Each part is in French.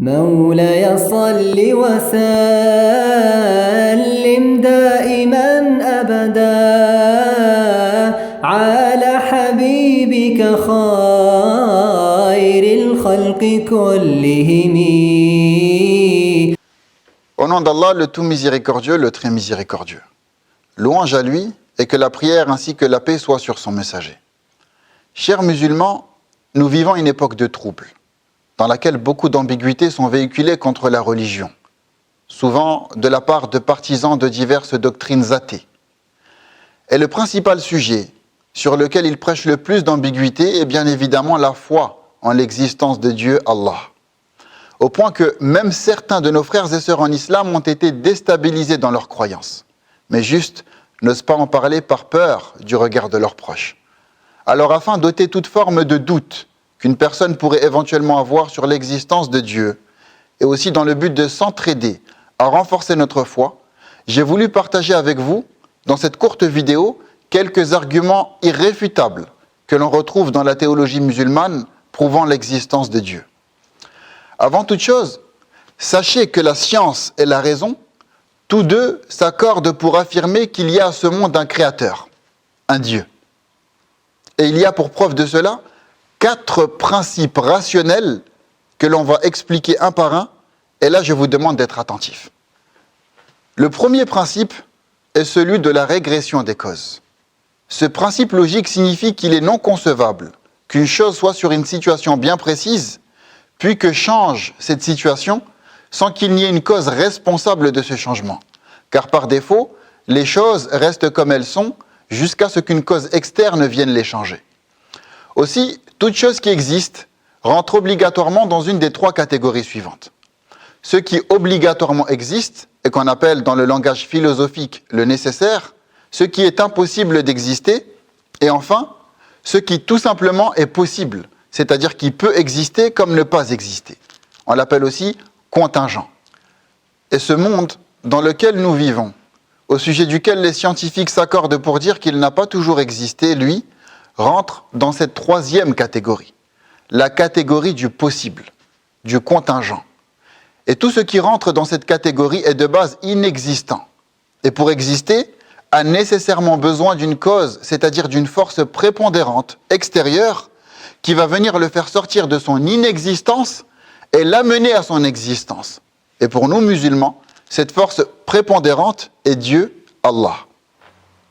مولاي صل وسلم دائما أبدا على حبيبك خير الخلق كلهم. Au nom d'Allah, le tout miséricordieux, le très miséricordieux. Louange à lui et que la prière ainsi que la paix soient sur son messager. Chers musulmans, nous vivons une époque de troubles, dans laquelle beaucoup d'ambiguïtés sont véhiculées contre la religion, souvent de la part de partisans de diverses doctrines athées. Et le principal sujet sur lequel ils prêchent le plus d'ambiguïté est bien évidemment la foi en l'existence de Dieu Allah. Au point que même certains de nos frères et sœurs en islam ont été déstabilisés dans leurs croyances, mais juste n'osent pas en parler par peur du regard de leurs proches. Alors afin d'ôter toute forme de doute qu'une personne pourrait éventuellement avoir sur l'existence de Dieu, et aussi dans le but de s'entraider à renforcer notre foi, j'ai voulu partager avec vous, dans cette courte vidéo, quelques arguments irréfutables que l'on retrouve dans la théologie musulmane prouvant l'existence de Dieu. Avant toute chose, sachez que la science et la raison, tous deux s'accordent pour affirmer qu'il y a à ce monde un créateur, un Dieu. Et il y a pour preuve de cela 4 principes rationnels que l'on va expliquer un par un, et là je vous demande d'être attentifs. Le premier principe est celui de la régression des causes. Ce principe logique signifie qu'il est non concevable qu'une chose soit sur une situation bien précise, puis que change cette situation sans qu'il n'y ait une cause responsable de ce changement. Car par défaut, les choses restent comme elles sont jusqu'à ce qu'une cause externe vienne les changer. Aussi, toute chose qui existe rentre obligatoirement dans une des 3 catégories suivantes. Ce qui obligatoirement existe, et qu'on appelle dans le langage philosophique le nécessaire, ce qui est impossible d'exister, et enfin, ce qui tout simplement est possible, c'est-à-dire qui peut exister comme ne pas exister. On l'appelle aussi contingent. Et ce monde dans lequel nous vivons, au sujet duquel les scientifiques s'accordent pour dire qu'il n'a pas toujours existé, lui, rentre dans cette 3e catégorie, la catégorie du possible, du contingent. Et tout ce qui rentre dans cette catégorie est de base inexistant. Et pour exister, a nécessairement besoin d'une cause, c'est-à-dire d'une force prépondérante, extérieure, qui va venir le faire sortir de son inexistence et l'amener à son existence. Et pour nous musulmans, cette force prépondérante est Dieu, Allah.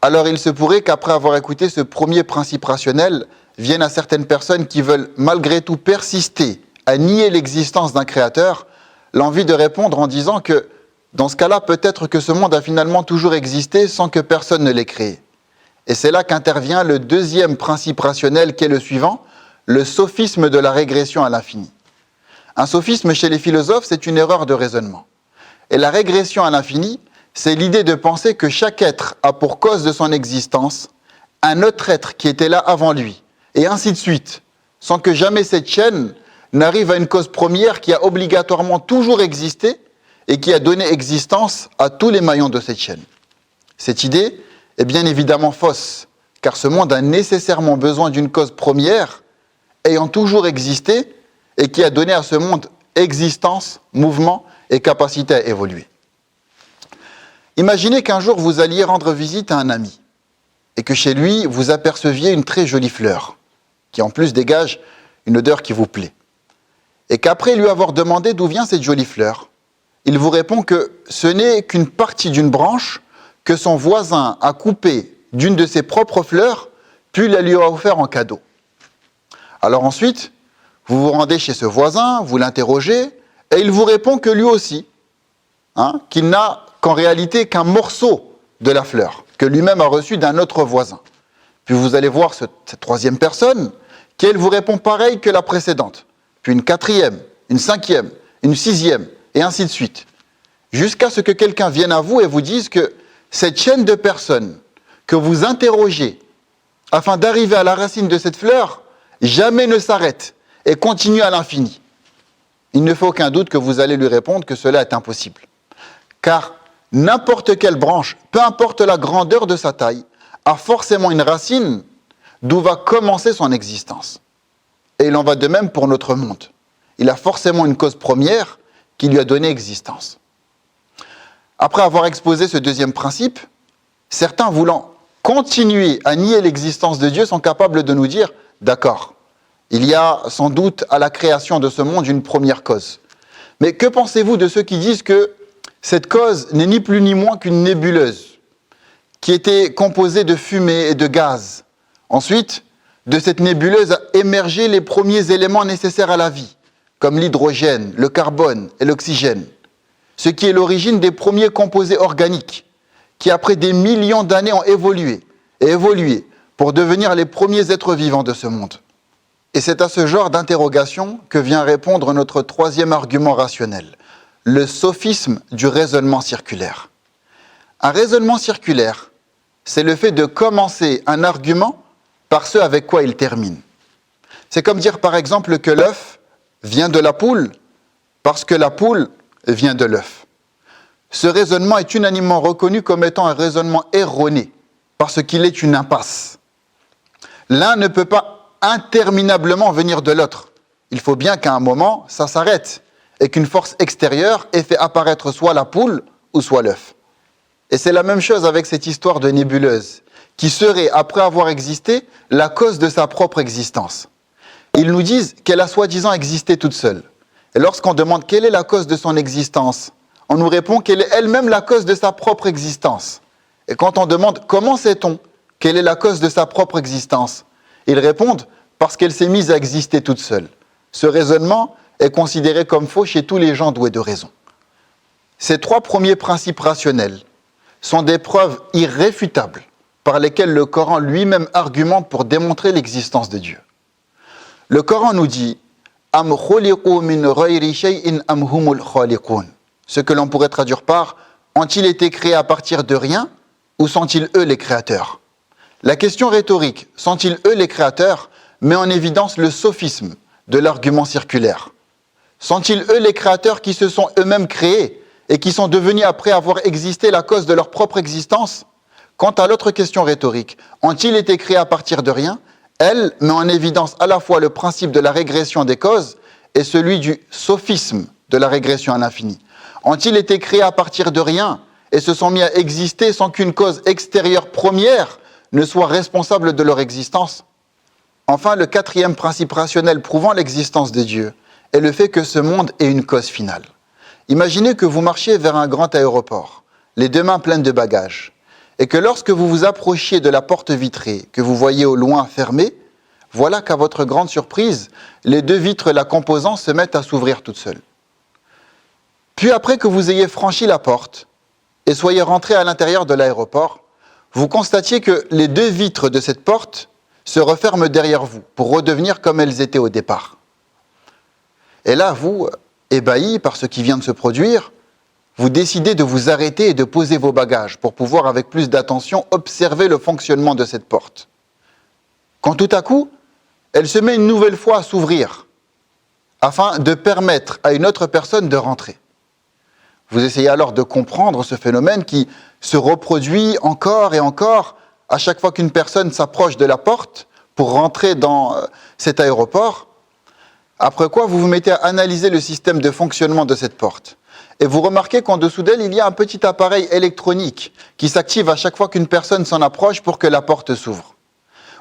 Alors il se pourrait qu'après avoir écouté ce premier principe rationnel, viennent à certaines personnes qui veulent malgré tout persister à nier l'existence d'un créateur, l'envie de répondre en disant que dans ce cas-là, peut-être que ce monde a finalement toujours existé sans que personne ne l'ait créé. Et c'est là qu'intervient le 2e principe rationnel qui est le suivant, le sophisme de la régression à l'infini. Un sophisme chez les philosophes, c'est une erreur de raisonnement. Et la régression à l'infini, c'est l'idée de penser que chaque être a pour cause de son existence un autre être qui était là avant lui, et ainsi de suite, sans que jamais cette chaîne n'arrive à une cause première qui a obligatoirement toujours existé et qui a donné existence à tous les maillons de cette chaîne. Cette idée est bien évidemment fausse, car ce monde a nécessairement besoin d'une cause première ayant toujours existé et qui a donné à ce monde existence, mouvement et capacité à évoluer. Imaginez qu'un jour vous alliez rendre visite à un ami et que chez lui vous aperceviez une très jolie fleur qui en plus dégage une odeur qui vous plaît. Et qu'après lui avoir demandé d'où vient cette jolie fleur, il vous répond que ce n'est qu'une partie d'une branche que son voisin a coupée d'une de ses propres fleurs, puis la lui a offert en cadeau. Alors ensuite, vous vous rendez chez ce voisin, vous l'interrogez, et il vous répond que lui aussi, qu'il n'a qu'en réalité qu'un morceau de la fleur, que lui-même a reçu d'un autre voisin. Puis vous allez voir cette 3e personne, qui elle vous répond pareil que la précédente, puis une 4e, une 5e, une 6e, et ainsi de suite. Jusqu'à ce que quelqu'un vienne à vous et vous dise que cette chaîne de personnes que vous interrogez afin d'arriver à la racine de cette fleur, jamais ne s'arrête et continue à l'infini. Il ne fait aucun doute que vous allez lui répondre que cela est impossible. Car n'importe quelle branche, peu importe la grandeur de sa taille, a forcément une racine d'où va commencer son existence. Et il en va de même pour notre monde. il a forcément une cause première qui lui a donné existence. Après avoir exposé ce deuxième principe, certains voulant continuer à nier l'existence de Dieu sont capables de nous dire « D'accord, il y a sans doute à la création de ce monde une première cause. Mais que pensez-vous de ceux qui disent que cette cause n'est ni plus ni moins qu'une nébuleuse qui était composée de fumée et de gaz. Ensuite, de cette nébuleuse a émergé les premiers éléments nécessaires à la vie, comme l'hydrogène, le carbone et l'oxygène, ce qui est l'origine des premiers composés organiques, qui après des millions d'années ont évolué pour devenir les premiers êtres vivants de ce monde. Et c'est à ce genre d'interrogation que vient répondre notre troisième argument rationnel, le sophisme du raisonnement circulaire. Un raisonnement circulaire, c'est le fait de commencer un argument par ce avec quoi il termine. C'est comme dire par exemple que l'œuf vient de la poule parce que la poule vient de l'œuf. Ce raisonnement est unanimement reconnu comme étant un raisonnement erroné parce qu'il est une impasse. L'un ne peut pas interminablement venir de l'autre. Il faut bien qu'à un moment, ça s'arrête et qu'une force extérieure ait fait apparaître soit la poule ou soit l'œuf. Et c'est la même chose avec cette histoire de nébuleuse, qui serait, après avoir existé, la cause de sa propre existence. Ils nous disent qu'elle a soi-disant existé toute seule. Et lorsqu'on demande quelle est la cause de son existence, on nous répond qu'elle est elle-même la cause de sa propre existence. Et quand on demande comment sait-on quelle est la cause de sa propre existence, ils répondent parce qu'elle s'est mise à exister toute seule. Ce raisonnement est considéré comme faux chez tous les gens doués de raison. Ces trois premiers principes rationnels sont des preuves irréfutables par lesquelles le Coran lui-même argumente pour démontrer l'existence de Dieu. Le Coran nous dit « Am khuliqu min ghayri shay'in am humul khaliqun » ce que l'on pourrait traduire par « Ont-ils été créés à partir de rien ou sont-ils eux les créateurs ?» La question rhétorique « Sont-ils eux les créateurs ?» met en évidence le sophisme de l'argument circulaire. Sont-ils eux les créateurs qui se sont eux-mêmes créés et qui sont devenus, après avoir existé, la cause de leur propre existence? Quant à l'autre question rhétorique, ont-ils été créés à partir de rien? Elle met en évidence à la fois le principe de la régression des causes et celui du sophisme de la régression à l'infini. Ont-ils été créés à partir de rien et se sont mis à exister sans qu'une cause extérieure première ne soit responsable de leur existence? Enfin, le quatrième principe rationnel prouvant l'existence de Dieu est le fait que ce monde est une cause finale. Imaginez que vous marchiez vers un grand aéroport, les deux mains pleines de bagages, et que lorsque vous vous approchiez de la porte vitrée, que vous voyez au loin fermée, voilà qu'à votre grande surprise, les deux vitres la composant se mettent à s'ouvrir toutes seules. Puis après que vous ayez franchi la porte et soyez rentré à l'intérieur de l'aéroport, vous constatiez que les deux vitres de cette porte se referment derrière vous pour redevenir comme elles étaient au départ. Et là, vous, ébahi par ce qui vient de se produire, vous décidez de vous arrêter et de poser vos bagages pour pouvoir avec plus d'attention observer le fonctionnement de cette porte. Quand tout à coup, elle se met une nouvelle fois à s'ouvrir afin de permettre à une autre personne de rentrer. Vous essayez alors de comprendre ce phénomène qui se reproduit encore et encore à chaque fois qu'une personne s'approche de la porte pour rentrer dans cet aéroport. Après quoi, vous vous mettez à analyser le système de fonctionnement de cette porte. Et vous remarquez qu'en dessous d'elle, il y a un petit appareil électronique qui s'active à chaque fois qu'une personne s'en approche pour que la porte s'ouvre.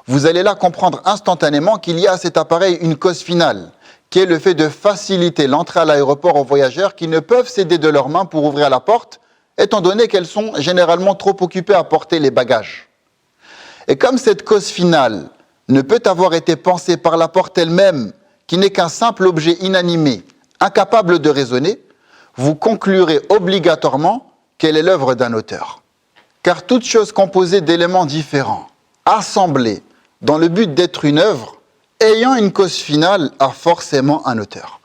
Vous allez là comprendre instantanément qu'il y a à cet appareil une cause finale, qui est le fait de faciliter l'entrée à l'aéroport aux voyageurs qui ne peuvent s'aider de leurs mains pour ouvrir la porte, étant donné qu'elles sont généralement trop occupées à porter les bagages. Et comme cette cause finale ne peut avoir été pensée par la porte elle-même, qui n'est qu'un simple objet inanimé, incapable de raisonner, vous conclurez obligatoirement qu'elle est l'œuvre d'un auteur. Car toute chose composée d'éléments différents, assemblés dans le but d'être une œuvre, ayant une cause finale, a forcément un auteur.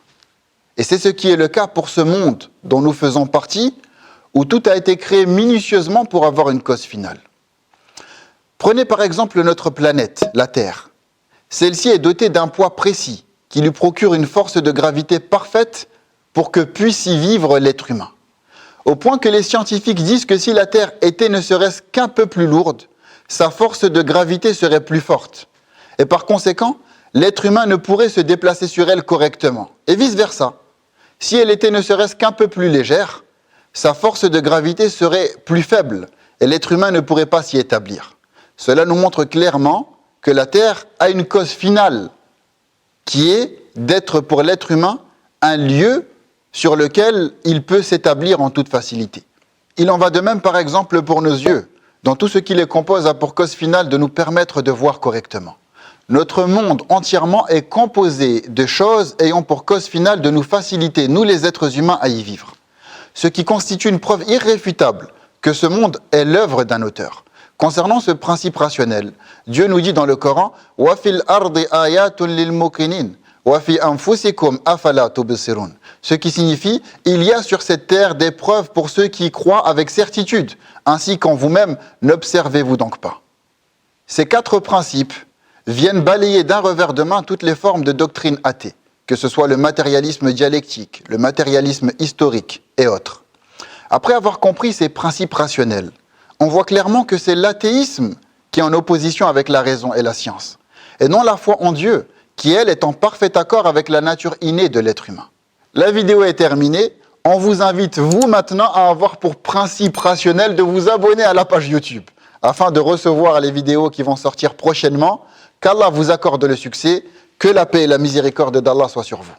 Et c'est ce qui est le cas pour ce monde dont nous faisons partie, où tout a été créé minutieusement pour avoir une cause finale. Prenez par exemple notre planète, la Terre. Celle-ci est dotée d'un poids précis, qui lui procure une force de gravité parfaite pour que puisse y vivre l'être humain. Au point que les scientifiques disent que si la Terre était ne serait-ce qu'un peu plus lourde, sa force de gravité serait plus forte. Et par conséquent, l'être humain ne pourrait se déplacer sur elle correctement. Et vice-versa. Si elle était ne serait-ce qu'un peu plus légère, sa force de gravité serait plus faible et l'être humain ne pourrait pas s'y établir. Cela nous montre clairement que la Terre a une cause finale qui est d'être pour l'être humain un lieu sur lequel il peut s'établir en toute facilité. Il en va de même par exemple pour nos yeux, dont tout ce qui les compose a pour cause finale de nous permettre de voir correctement. Notre monde entièrement est composé de choses ayant pour cause finale de nous faciliter, nous les êtres humains, à y vivre. Ce qui constitue une preuve irréfutable que ce monde est l'œuvre d'un auteur. Concernant ce principe rationnel, Dieu nous dit dans le Coran « Wa fil ardi ayatun lil muqinin, wa fi anfusikum afala tubsirun » ce qui signifie « Il y a sur cette terre des preuves pour ceux qui y croient avec certitude, ainsi qu'en vous-même, n'observez-vous donc pas ?» Ces 4 principes viennent balayer d'un revers de main toutes les formes de doctrine athée, que ce soit le matérialisme dialectique, le matérialisme historique et autres. Après avoir compris ces principes rationnels, on voit clairement que c'est l'athéisme qui est en opposition avec la raison et la science, et non la foi en Dieu, qui elle est en parfait accord avec la nature innée de l'être humain. La vidéo est terminée, on vous invite vous maintenant à avoir pour principe rationnel de vous abonner à la page YouTube, afin de recevoir les vidéos qui vont sortir prochainement. Qu'Allah vous accorde le succès, que la paix et la miséricorde d'Allah soient sur vous.